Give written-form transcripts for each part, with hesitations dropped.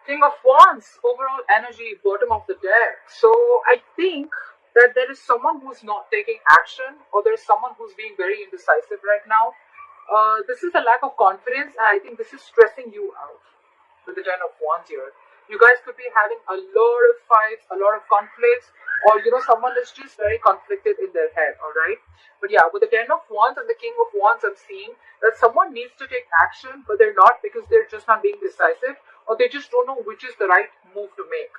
King of Wands, overall energy, bottom of the deck. So I think that there is someone who's not taking action, or there is someone who's being very indecisive right now. This is a lack of confidence, and I think this is stressing you out with the Ten of Wands here. You guys could be having a lot of fights, a lot of conflicts, or someone is just very conflicted in their head, alright? But yeah, with the Ten of Wands and the King of Wands, I'm seeing that someone needs to take action, but they're not, because they're just not being decisive, or they just don't know which is the right move to make.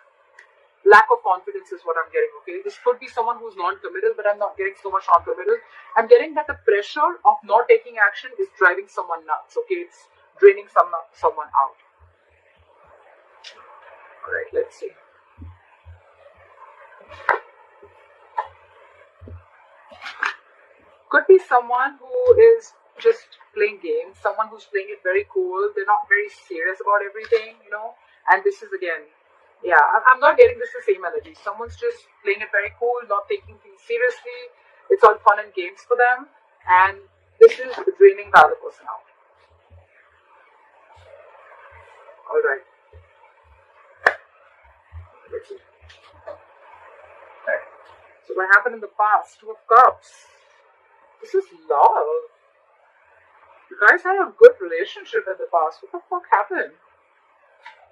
Lack of confidence is what I'm getting, okay? This could be someone who's non-committal, but I'm not getting so much non-committal. I'm getting that the pressure of not taking action is driving someone nuts, okay? It's draining someone out. Alright, let's see. Could be someone who is just playing games, someone who's playing it very cool. They're not very serious about everything, and this is again, yeah, I'm not getting this the same energy. Someone's just playing it very cool, not taking things seriously. It's all fun and games for them, and this is draining the other person out. Alright. Let's see. Right. So what happened in the past? Two of Cups. This is love. You guys had a good relationship in the past. What the fuck happened?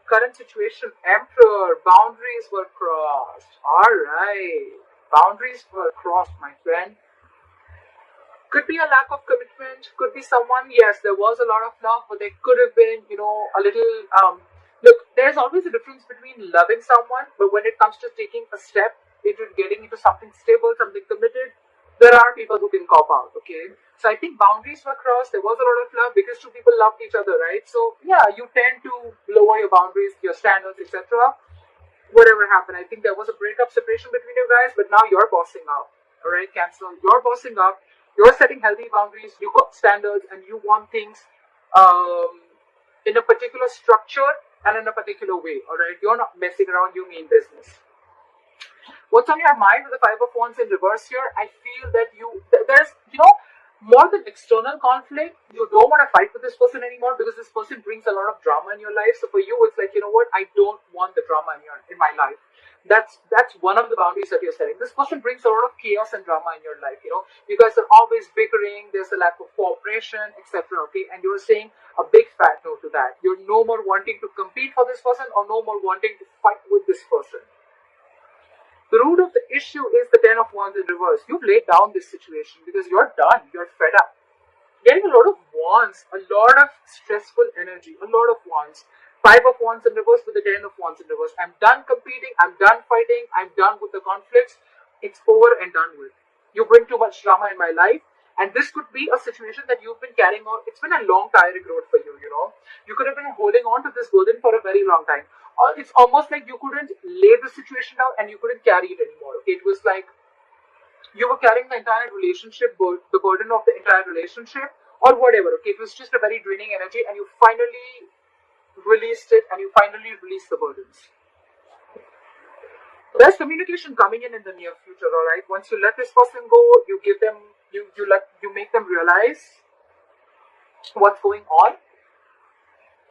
Current situation, Emperor. Boundaries were crossed. Alright. Boundaries were crossed, my friend. Could be a lack of commitment. Could be someone, yes, there was a lot of love, but there could have been, a little, look, there's always a difference between loving someone, but when it comes to taking a step into getting into something stable, something committed, there are people who can cop out, okay? So I think boundaries were crossed. There was a lot of love because two people loved each other, right? So yeah, you tend to lower your boundaries, your standards, etc. Whatever happened, I think there was a breakup, separation between you guys, but now you're bossing up, all right, Cancer? You're bossing up. You're setting healthy boundaries. You got standards, and you want things in a particular structure and in a particular way, all right? You're not messing around. You mean business. What's on your mind with the Five of Wands in reverse here? I feel that there's, more than external conflict, you don't want to fight with this person anymore because this person brings a lot of drama in your life. So for you, it's like, what? I don't want the drama in my life. That's one of the boundaries that you're setting. This person brings a lot of chaos and drama in your life. You guys are always bickering. There's a lack of cooperation, etc. Okay, and you're saying a big fat no to that. You're no more wanting to compete for this person, or no more wanting to fight with this person. The root of the issue is the Ten of Wands in reverse. You've laid down this situation because you're done. You're fed up. Getting a lot of wands, a lot of stressful energy, a lot of wands. Five of Wands in reverse with the Ten of Wands in reverse. I'm done competing. I'm done fighting. I'm done with the conflicts. It's over and done with. You bring too much drama in my life. And this could be a situation that you've been carrying on. It's been a long, tiring road for you, You could have been holding on to this burden for a very long time. Or it's almost like you couldn't lay the situation down and you couldn't carry it anymore. Okay? It was like you were carrying the entire relationship, the burden of the entire relationship, or whatever. Okay? It was just a very draining energy, and you finally released it, and you finally released the burdens. There's communication coming in the near future, alright? Once you let this person go, you give them, you make them realize what's going on.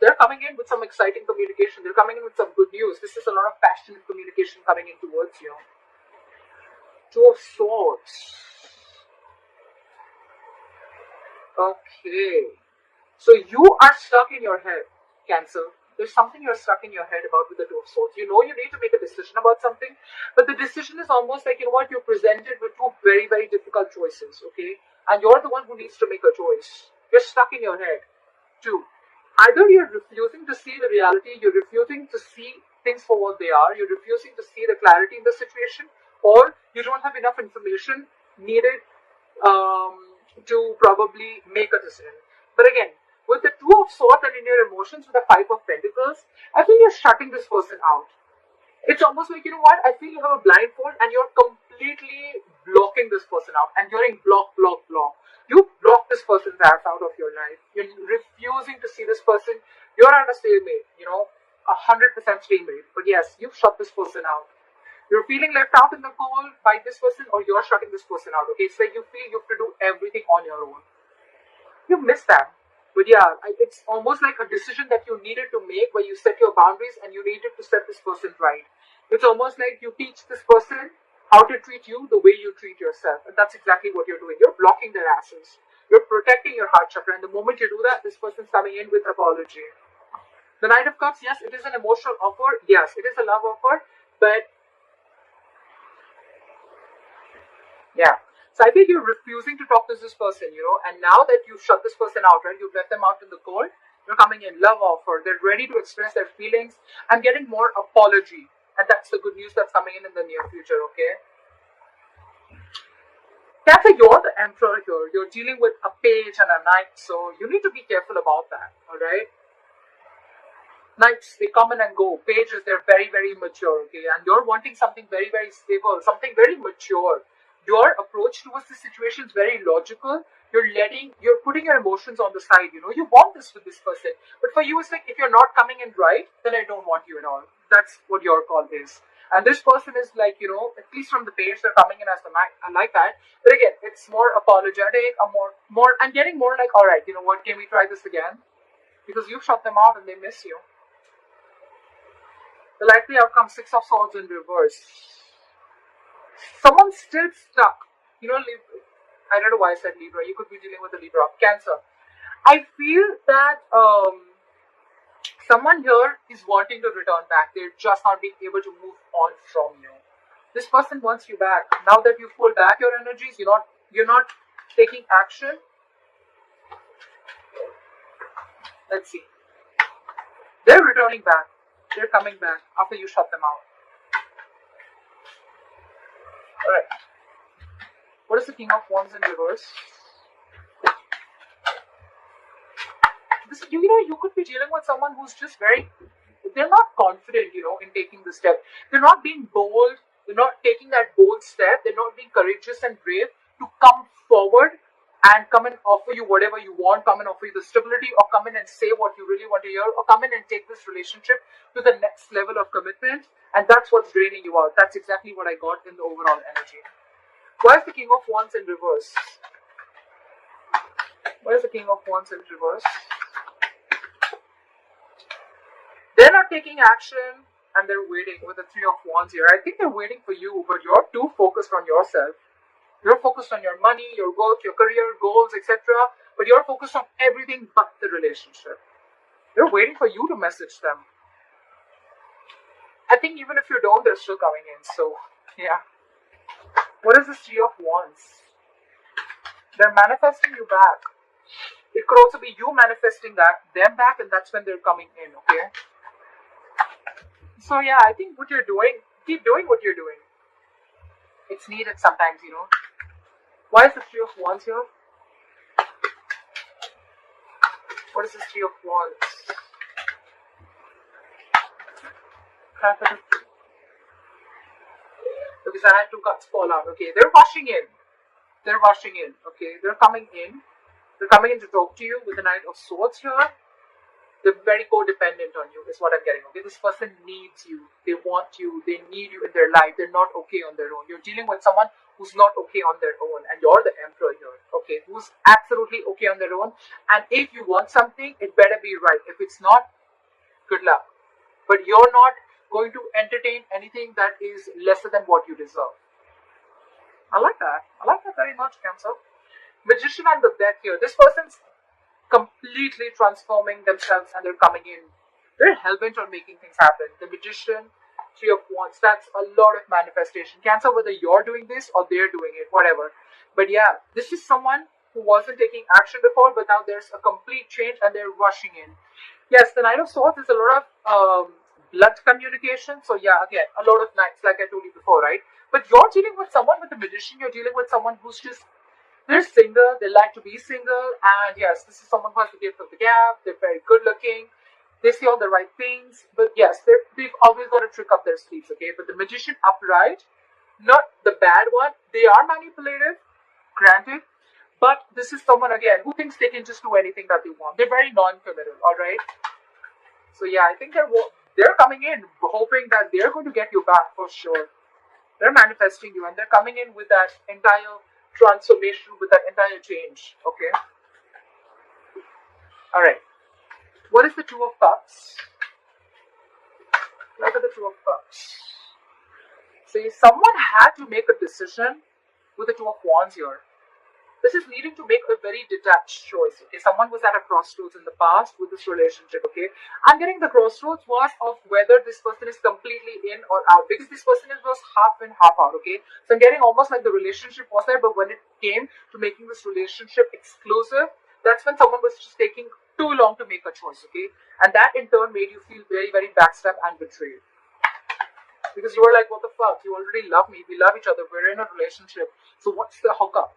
They're coming in with some exciting communication. They're coming in with some good news. This is a lot of passionate communication coming in towards you. Two of Swords. Okay. So you are stuck in your head, Cancer. There's something you're stuck in your head about with the Two of Swords. You need to make a decision about something, but the decision is almost like, you're presented with two very, very difficult choices, okay? And you're the one who needs to make a choice. You're stuck in your head. Two. Either you're refusing to see the reality, you're refusing to see things for what they are, you're refusing to see the clarity in the situation, or you don't have enough information needed to probably make a decision. But again, with the Two of Swords and in your emotions with the Five of Pentacles, I feel you're shutting this person out. It's almost like, I feel you have a blindfold and you're completely blocking this person out, and you're in block. You block this person's ass out of your life. You're refusing to see this person. You're at a stalemate, 100% stalemate. But yes, you've shut this person out. You're feeling left out in the cold by this person, or you're shutting this person out, okay? It's like you feel you have to do everything on your own. You miss them. But yeah, it's almost like a decision that you needed to make where you set your boundaries and you needed to set this person right. It's almost like you teach this person how to treat you the way you treat yourself. And that's exactly what you're doing. You're blocking their asses. You're protecting your heart chakra. And the moment you do that, this person's coming in with apology. The Knight of Cups, yes, it is an emotional offer. Yes, it is a love offer. But yeah. So I think you're refusing to talk to this person, and now that you've shut this person out, right, you've left them out in the cold, you're coming in, love offer, they're ready to express their feelings and getting more apology. And that's the good news that's coming in the near future, okay? Cancer, you're the emperor here. You're dealing with a page and a knight, so you need to be careful about that, alright? Knights, they come in and go. Pages, they're very, very mature, okay? And you're wanting something very, very stable, something very mature. Your approach towards the situation is very logical. You're putting your emotions on the side, You want this with this person. But for you, it's like, if you're not coming in right, then I don't want you at all. That's what your call is. And this person is like, at least from the page, they're coming in as the knight. I like that. But again, it's more apologetic, I'm getting more like, all right, you know what, can we try this again? Because you've shut them out and they miss you. The likely outcome, Six of Swords in reverse. Someone's still stuck. I don't know why I said Libra. You could be dealing with a Libra. Cancer. I feel that someone here is wanting to return back. They're just not being able to move on from you. This person wants you back. Now that you've pulled back your energies, you're not taking action. Let's see. They're returning back. They're coming back after you shut them out. Alright. What is the King of Wands in reverse? You could be dealing with someone who's just they're not confident, in taking the step. They're not being bold. They're not taking that bold step. They're not being courageous and brave to come forward and come and offer you whatever you want, come and offer you the stability, or come in and say what you really want to hear, or come in and take this relationship to the next level of commitment. And that's what's draining you out. That's exactly what I got in the overall energy. Why is the King of Wands in reverse? Why is the King of Wands in reverse? They're not taking action and they're waiting with the Three of Wands here. I think they're waiting for you, but you're too focused on yourself. You're focused on your money, your work, your career, goals, etc. But you're focused on everything but the relationship. They're waiting for you to message them. I think even if you don't, they're still coming in. So, yeah. What is this Three of Wands? They're manifesting you back. It could also be you manifesting them back, and that's when they're coming in, okay? So, yeah, I think what you're doing, keep doing what you're doing. It's needed sometimes, Why is the Three of Wands here? What is this Three of Wands? Because I had two cards fall out. Okay, they're rushing in. They're rushing in. Okay, they're coming in. They're coming in to talk to you with the Knight of Swords here. They're very codependent on you, is what I'm getting. Okay, this person needs you. They want you. They need you in their life. They're not okay on their own. You're dealing with someone who's not okay on their own, and you're the Emperor here. Okay, who's absolutely okay on their own. And if you want something, it better be right. If it's not, good luck. But you're not going to entertain anything that is lesser than what you deserve. I like that. I like that very much, Cancer. Magician and the Death here. This person's completely transforming themselves and they're coming in. They're hell-bent on making things happen. The Magician, Three of Wands, that's a lot of manifestation. Cancer, whether you're doing this or they're doing it, whatever. But yeah, this is someone who wasn't taking action before, but now there's a complete change and they're rushing in. Yes, the Knight of Swords is a lot of blood communication. So yeah, again, a lot of knights, like I told you before, right? But you're dealing with someone, with a Magician, you're dealing with someone who's just, they're single, they like to be single, and yes, this is someone who has the gift of the gab, they're very good looking, they see all the right things, but yes, they've always got to trick up their sleeves, okay? But the Magician upright, not the bad one, they are manipulative, granted, but this is someone, again, who thinks they can just do anything that they want. They're very non-committal, alright? So yeah, I think they're coming in, hoping that they're going to get you back for sure. They're manifesting you, and they're coming in with that entire transformation, with that entire change, okay? Alright. What is the Two of Cups? Look at the Two of Cups. See, someone had to make a decision with the Two of Wands here. This is needing to make a very detached choice. Okay, someone was at a crossroads in the past with this relationship. Okay, I'm getting the crossroads was of whether this person is completely in or out, because this person was half in, half out. Okay, so I'm getting almost like the relationship was there, but when it came to making this relationship exclusive, that's when someone was just taking too long to make a choice. Okay, and that in turn made you feel very, very backstabbed and betrayed. Because you were like, what the fuck? You already love me. We love each other. We're in a relationship. So what's the hookup?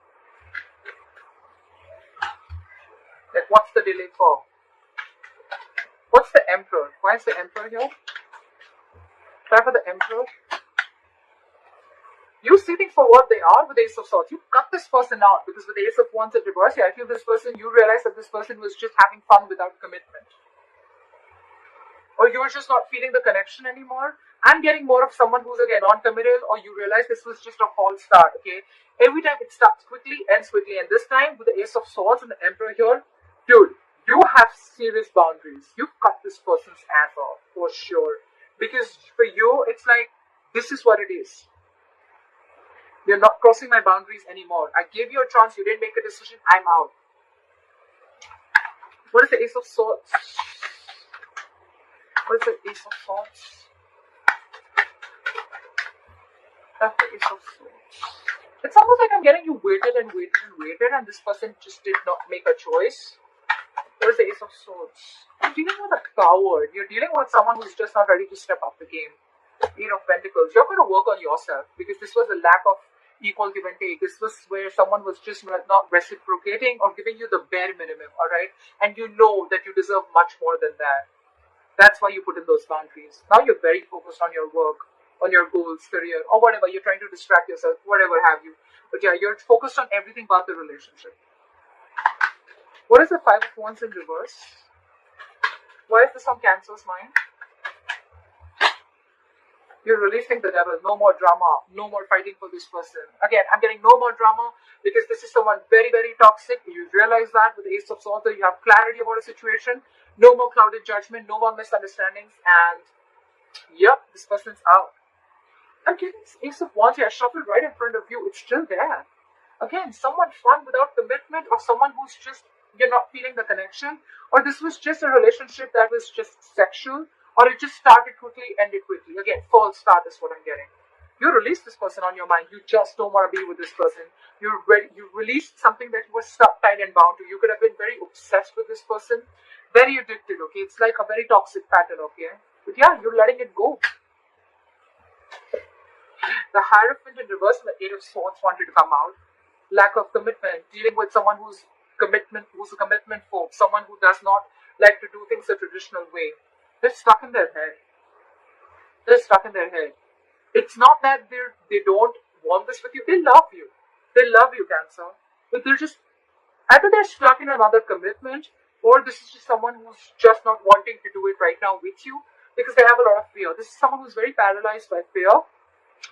Like, what's the delay for? What's the Emperor? Why is the Emperor here? Try for the Emperor. You see things for what they are with the Ace of Swords. You cut this person out because with the Ace of Wands in reverse, I feel this person, you realize that this person was just having fun without commitment. Or you're just not feeling the connection anymore. I'm getting more of someone who's again non-committal, or you realize this was just a false start, okay? Every time it starts quickly, ends quickly, and this time with the Ace of Swords and the Emperor here, dude, you have serious boundaries. You cut this person's ass off, for sure. Because for you, it's like, this is what it is. You're not crossing my boundaries anymore. I gave you a chance, you didn't make a decision, I'm out. What is the Ace of Swords? What is the Ace of Swords? That's the Ace of Swords. It's almost like I'm getting you waited and waited and waited, and this person just did not make a choice. What is the Ace of Swords? You're dealing with a coward. You're dealing with someone who's just not ready to step up the game. Eight of Pentacles. You're going to work on yourself because this was a lack of equal give and take. This was where someone was just not reciprocating or giving you the bare minimum, alright? And you know that you deserve much more than that. That's why you put in those boundaries. Now you're very focused on your work, on your goals, career, or whatever. You're trying to distract yourself, whatever have you. But yeah, you're focused on everything but the relationship. What is the Five of Wands in reverse? Why is this on Cancer's mind? You're releasing the devil. No more drama. No more fighting for this person. Again, I'm getting no more drama because this is someone very, very toxic. You realize that with the Ace of Swords, you have clarity about a situation. No more clouded judgment. No more misunderstandings. And yep, this person's out. I'm getting this Ace of Wands here shuffled right in front of you. It's still there. Again, someone fun without commitment, or someone who's just, you're not feeling the connection, or this was just a relationship that was just sexual, or it just started quickly, ended quickly. Again, false start is what I'm getting. You released this person on your mind. You just don't want to be with this person. You released something that you were stuck, tied, and bound to. You could have been very obsessed with this person, very addicted, okay? It's like a very toxic pattern, okay? But yeah, you're letting it go. The Hierophant in reverse and the Eight of Swords wanted to come out. Lack of commitment, dealing with someone who's a commitment phobe, someone who does not like to do things the traditional way. They're stuck in their head. They're stuck in their head. It's not that they don't want this with you. They love you. They love you, Cancer. But they're just, either they're stuck in another commitment, or this is just someone who's just not wanting to do it right now with you because they have a lot of fear. This is someone who's very paralyzed by fear,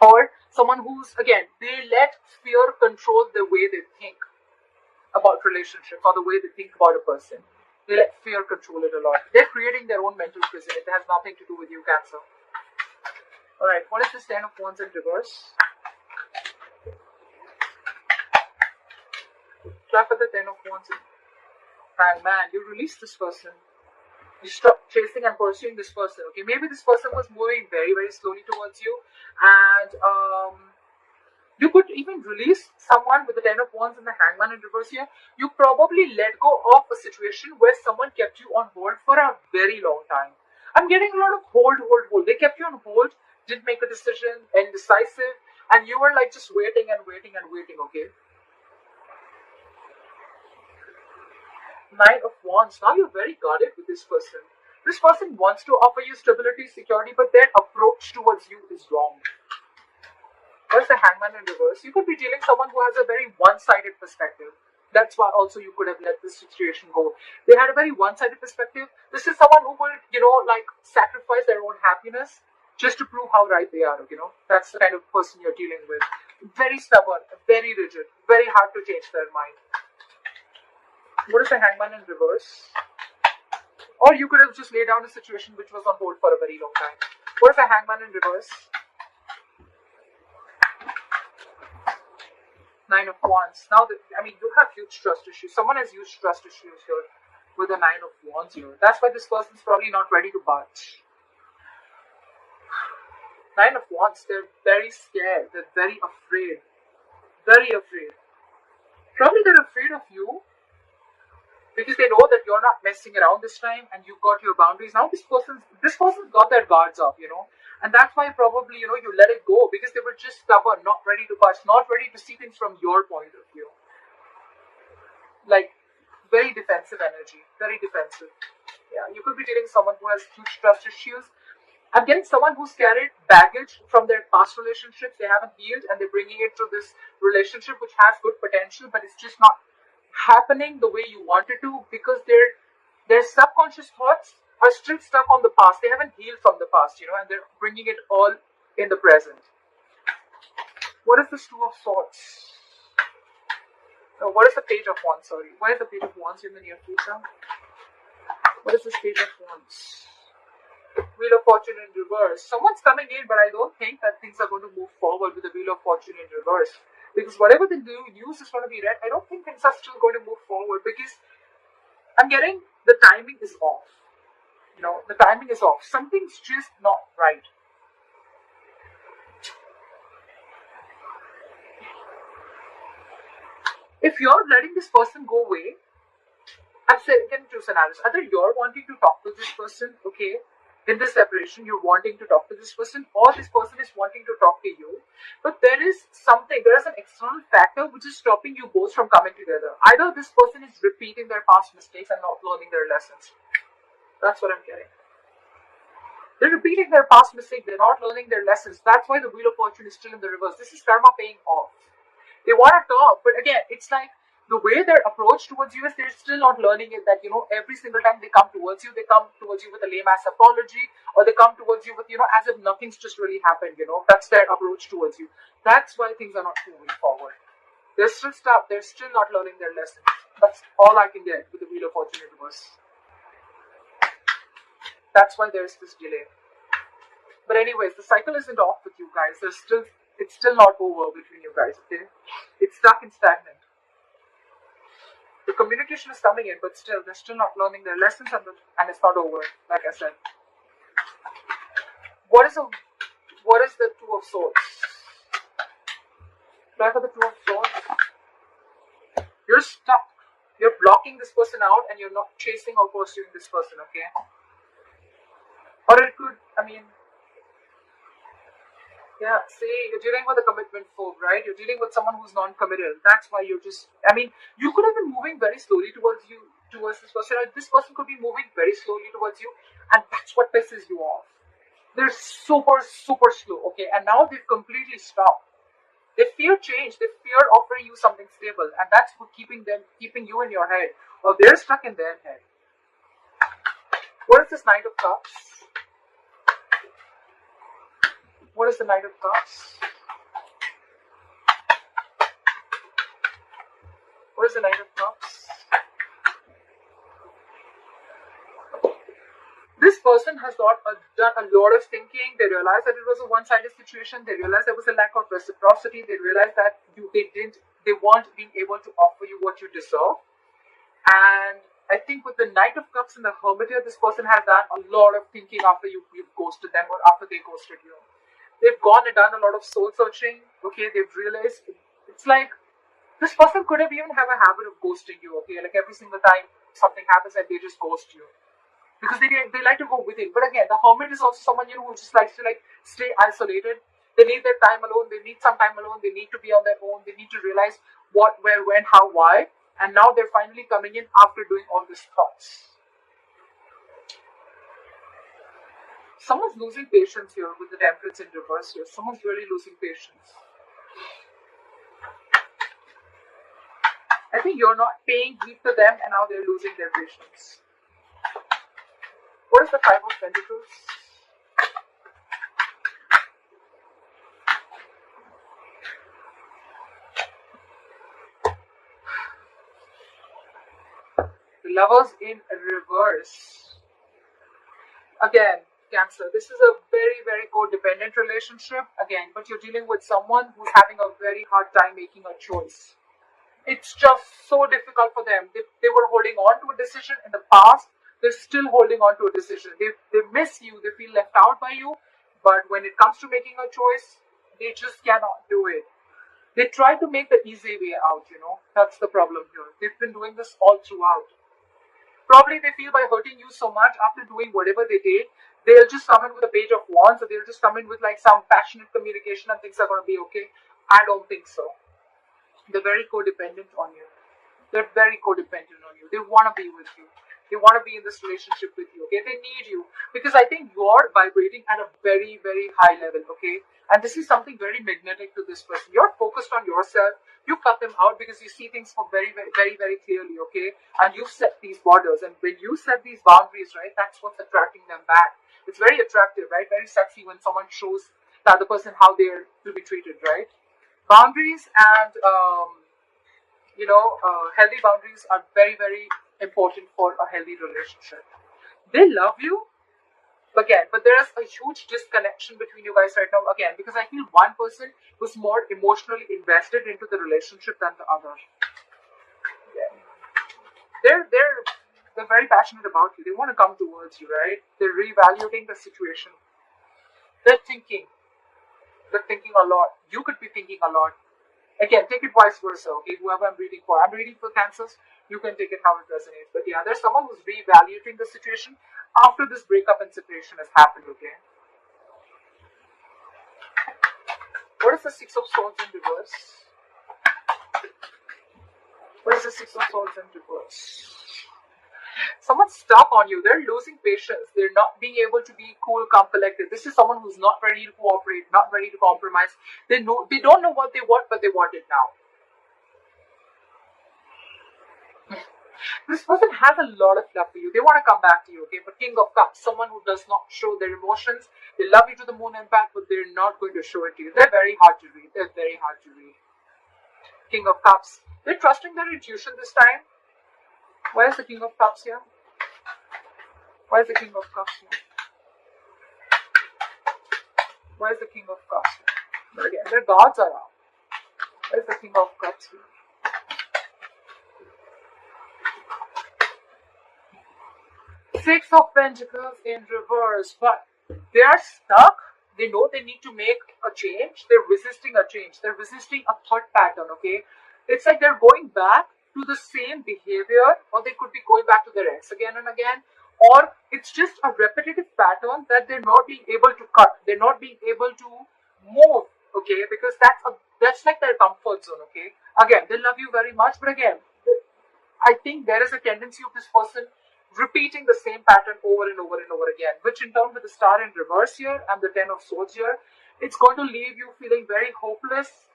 or someone who's, again, they let fear control the way they think about relationships or the way they think about a person. They let fear control it a lot. They're creating their own mental prison. It has nothing to do with you, Cancer. Alright, what is this Ten of Wands in reverse? Try for the Ten of Wands in Hangman. You release this person. You stop chasing and pursuing this person. Okay, maybe this person was moving very, very slowly towards you, and you could even release someone with the Ten of Wands and the Hangman in reverse here. You probably let go of a situation where someone kept you on hold for a very long time. I'm getting a lot of hold. They kept you on hold, didn't make a decision, indecisive, and you were like just waiting and waiting and waiting, okay? Nine of Wands. Now you're very guarded with this person. This person wants to offer you stability, security, but their approach towards you is wrong. Where's the Hangman in reverse? You could be dealing with someone who has a very one-sided perspective. That's why also you could have let this situation go. They had a very one-sided perspective. This is someone who will, like sacrifice their own happiness just to prove how right they are, That's the kind of person you're dealing with. Very stubborn, very rigid, very hard to change their mind. What is the Hangman in reverse? Or you could have just laid down a situation which was on hold for a very long time. What is the Hangman in reverse? Nine of Wands. Now, you have huge trust issues. Someone has huge trust issues here with the Nine of Wands here. That's why this person's probably not ready to budge. Nine of Wands, they're very scared. They're very afraid. Very afraid. Probably they're afraid of you because they know that you're not messing around this time and you've got your boundaries. Now this person's got their guards up, and that's why probably, you let it go because they were just stubborn, not ready to budge, not ready to see things from your point of view. Like, very defensive energy, very defensive. Yeah, you could be dating someone who has huge trust issues. I'm getting someone who's carried baggage from their past relationships. They haven't healed and they're bringing it to this relationship which has good potential, but it's just not happening the way you want it to because their subconscious thoughts are still stuck on the past. They haven't healed from the past, and they're bringing it all in the present. What is this Two of Swords? No, what is the Page of Wands? Sorry. What is the Page of Wands in the near future? What is this Page of Wands? Wheel of Fortune in reverse. Someone's coming in, but I don't think that things are going to move forward with the Wheel of Fortune in reverse. Because whatever the news is going to be read, I don't think things are still going to move forward because I'm getting the timing is off. The timing is off. Something's just not right. If you're letting this person go away, I'm saying, can two scenarios. Either you're wanting to talk to this person, okay, in this separation, you're wanting to talk to this person, or this person is wanting to talk to you. But there is an external factor which is stopping you both from coming together. Either this person is repeating their past mistakes and not learning their lessons. That's what I'm getting. They're repeating their past mistakes, they're not learning their lessons. That's why the Wheel of Fortune is still in the reverse. This is karma paying off. They want to talk, but again, it's like the way their approach towards you is they're still not learning it that, every single time they come towards you with a lame-ass apology, or they come towards you with, as if nothing's just really happened, That's their approach towards you. That's why things are not moving forward. They're still stuck. They're still not learning their lessons. That's all I can get with the Wheel of Fortune in reverse. That's why there's this delay. But anyways, the cycle isn't off with you guys. It's still not over between you guys, okay? It's stuck and stagnant. The communication is coming in, but still, they're still not learning their lessons and it's not over, like I said. What is the Two of Swords? Try for the Two of Swords. You're stuck. You're blocking this person out and you're not chasing or pursuing this person, okay? Or it could, yeah, see, you're dealing with a commitment phobe, right? You're dealing with someone who's non-committal. That's why you're just, you could have been moving very slowly towards this person. Or this person could be moving very slowly towards you, and that's what pisses you off. They're super, super slow, okay? And now they've completely stopped. They fear change. They fear offering you something stable, and that's what keeping you in your head, or they're stuck in their head. What is this Knight of Cups? What is the Knight of Cups? What is the Knight of Cups? This person has done a lot of thinking. They realized that it was a one-sided situation. They realized there was a lack of reciprocity. They realized that they weren't being able to offer you what you deserve. And I think with the Knight of Cups and the Hermit here, this person has done a lot of thinking after you've ghosted them or after they ghosted you. They've gone and done a lot of soul searching. Okay, they've realized it's like this person could have even have a habit of ghosting you. Okay, like every single time something happens, and they just ghost you because they like to go within. But again, the Hermit is also someone who just likes to stay isolated. They need their time alone. They need some time alone. They need to be on their own. They need to realize what, where, when, how, why. And now they're finally coming in after doing all these thoughts. Someone's losing patience here with the Temperance in reverse here. Someone's really losing patience. I think you're not paying heed to them and now they're losing their patience. What is the Five of Pentacles? The Lovers in reverse. Again, Cancer, this is a very, very codependent relationship. Again, but you're dealing with someone who's having a very hard time making a choice. It's just so difficult for them. They were holding on to a decision in the past. They're still holding on to a decision. They miss you. They feel left out by you. But when it comes to making a choice, they just cannot do it. They try to make the easy way out, That's the problem here. They've been doing this all throughout. Probably they feel by hurting you so much after doing whatever they did, they'll just come in with a page of wands, or they'll just come in with like some passionate communication and things are going to be okay. I don't think so. They're very codependent on you. They're very codependent on you. They want to be with you. They want to be in this relationship with you, okay? They need you. Because I think you're vibrating at a very, very high level, okay? And this is something very magnetic to this person. You're focused on yourself. You cut them out because you see things for very, very, very, very clearly, okay? And you set these borders. And when you set these boundaries, right, that's what's attracting them back. It's very attractive, right? Very sexy when someone shows the other person how they're to be treated, right? Boundaries and, healthy boundaries are very, very important for a healthy relationship. They love you, again, but there is a huge disconnection between you guys right now, again, because I feel one person was more emotionally invested into the relationship than the other. Yeah. They're very passionate about you. They want to come towards you, right? They're reevaluating the situation. They're thinking a lot. You could be thinking a lot. Again, take it vice versa, okay? Whoever I'm reading for. I'm reading for Cancers. You can take it how it resonates. But yeah, there's someone who's reevaluating the situation after this breakup and separation has happened, okay? What is the Six of Swords in reverse? What is the Six of Swords in reverse? Someone's stuck on you. They're losing patience. They're not being able to be cool, calm, collected. This is someone who's not ready to cooperate, not ready to compromise. They don't know what they want, but they want it now. This person has a lot of love for you. They want to come back to you, okay? But King of Cups, someone who does not show their emotions. They love you to the moon and back, but they're not going to show it to you. They're very hard to read. They're very hard to read. King of Cups. They're trusting their intuition this time. Where is the King of Cups here? Where is the King of Cups here? Where is the King of Cups here? But again, their gods are out. Where is the King of Cups here? Six of Pentacles in reverse, but they are stuck. They know they need to make a change. They're resisting a change. They're resisting a thought pattern, okay? It's like they're going back to the same behavior, or they could be going back to their ex again and again, or it's just a repetitive pattern that they're not being able to cut. They're not being able to move, okay? Because that's like their comfort zone, okay? Again, they love you very much, but again, I think there is a tendency of this person repeating the same pattern over and over and over again, which in turn with the Star in reverse here and the Ten of Swords here, it's going to leave you feeling very hopeless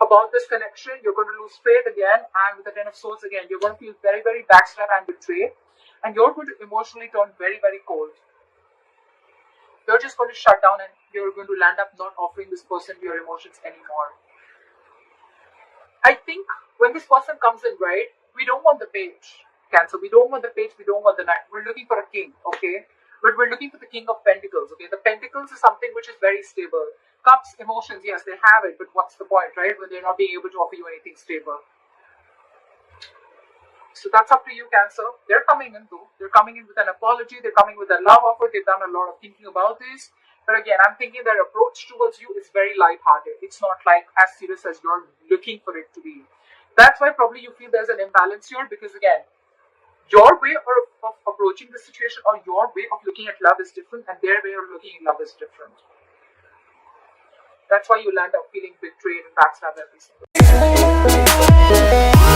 about this connection. You're going to lose faith again, and with the Ten of Swords again, you're going to feel very, very backstabbed and betrayed, and you're going to emotionally turn very, very cold. You're just going to shut down, and you're going to land up not offering this person your emotions anymore. I think when this person comes in, right, we don't want the page, Cancer. We don't want the page, we don't want the knight. We're looking for a king, okay? But we're looking for the King of Pentacles, okay? The Pentacles is something which is very stable. Cups, emotions, yes, they have it, but what's the point, right? When they're not being able to offer you anything stable. So that's up to you, Cancer. They're coming in though. They're coming in with an apology. They're coming with a love offer. They've done a lot of thinking about this. But again, I'm thinking their approach towards you is very light-hearted. It's not like as serious as you're looking for it to be. That's why probably you feel there's an imbalance here, because again, your way of approaching the situation or your way of looking at love is different, and their way of looking at love is different. That's why you land up feeling betrayed and backstabbed every single day.